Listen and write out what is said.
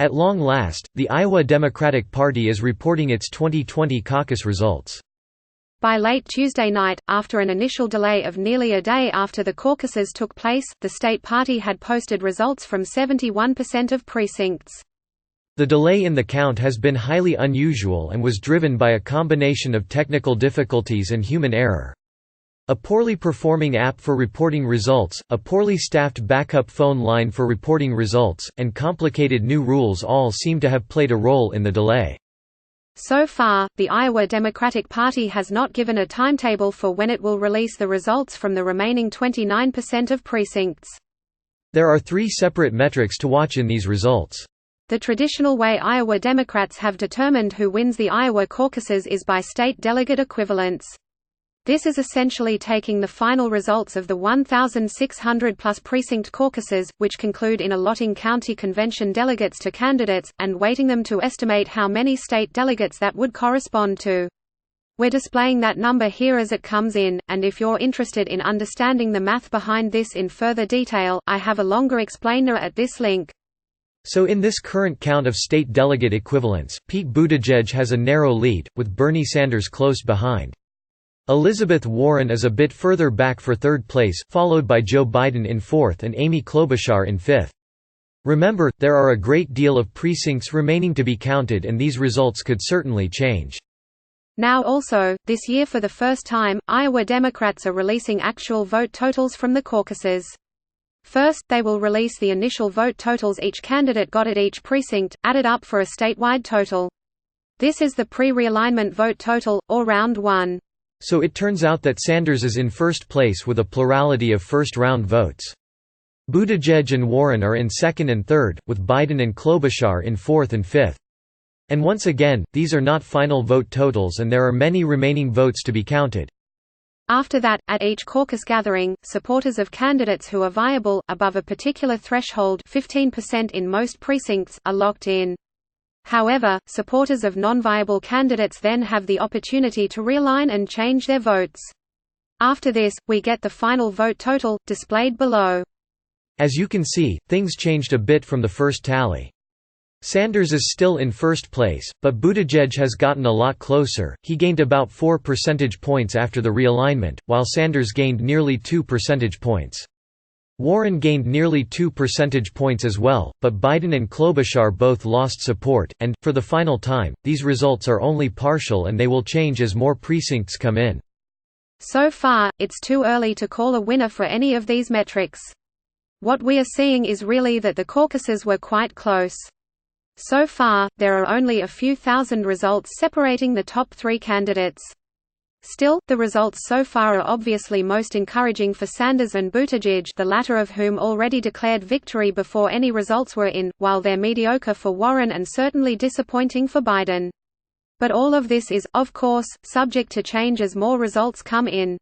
At long last, the Iowa Democratic Party is reporting its 2020 caucus results. By late Tuesday night, after an initial delay of nearly a day after the caucuses took place, the state party had posted results from 71% of precincts. The delay in the count has been highly unusual and was driven by a combination of technical difficulties and human error. A poorly performing app for reporting results, a poorly staffed backup phone line for reporting results, and complicated new rules all seem to have played a role in the delay. So far, the Iowa Democratic Party has not given a timetable for when it will release the results from the remaining 29% of precincts. There are 3 separate metrics to watch in these results. The traditional way Iowa Democrats have determined who wins the Iowa caucuses is by state delegate equivalence. This is essentially taking the final results of the 1,600-plus precinct caucuses, which conclude in allotting county convention delegates to candidates, and weighting them to estimate how many state delegates that would correspond to. We're displaying that number here as it comes in, and if you're interested in understanding the math behind this in further detail, I have a longer explainer at this link. So in this current count of state delegate equivalents, Pete Buttigieg has a narrow lead, with Bernie Sanders close behind. Elizabeth Warren is a bit further back for third place, followed by Joe Biden in fourth and Amy Klobuchar in fifth. Remember, there are a great deal of precincts remaining to be counted and these results could certainly change. Now also, this year for the first time, Iowa Democrats are releasing actual vote totals from the caucuses. First, they will release the initial vote totals each candidate got at each precinct, added up for a statewide total. This is the pre-realignment vote total, or round 1. So it turns out that Sanders is in first place with a plurality of first-round votes. Buttigieg and Warren are in second and third, with Biden and Klobuchar in fourth and fifth. And once again, these are not final vote totals and there are many remaining votes to be counted. After that, at each caucus gathering, supporters of candidates who are viable, above a particular threshold 15% in most precincts, are locked in. However, supporters of non-viable candidates then have the opportunity to realign and change their votes. After this, we get the final vote total, displayed below. As you can see, things changed a bit from the first tally. Sanders is still in first place, but Buttigieg has gotten a lot closer. He gained about 4 percentage points after the realignment, while Sanders gained nearly 2 percentage points. Warren gained nearly 2 percentage points as well, but Biden and Klobuchar both lost support, and, for the final time, these results are only partial and they will change as more precincts come in. So far, it's too early to call a winner for any of these metrics. What we are seeing is really that the caucuses were quite close. So far, there are only a few thousand results separating the top 3 candidates. Still, the results so far are obviously most encouraging for Sanders and Buttigieg, the latter of whom already declared victory before any results were in, while they're mediocre for Warren and certainly disappointing for Biden. But all of this is, of course, subject to change as more results come in.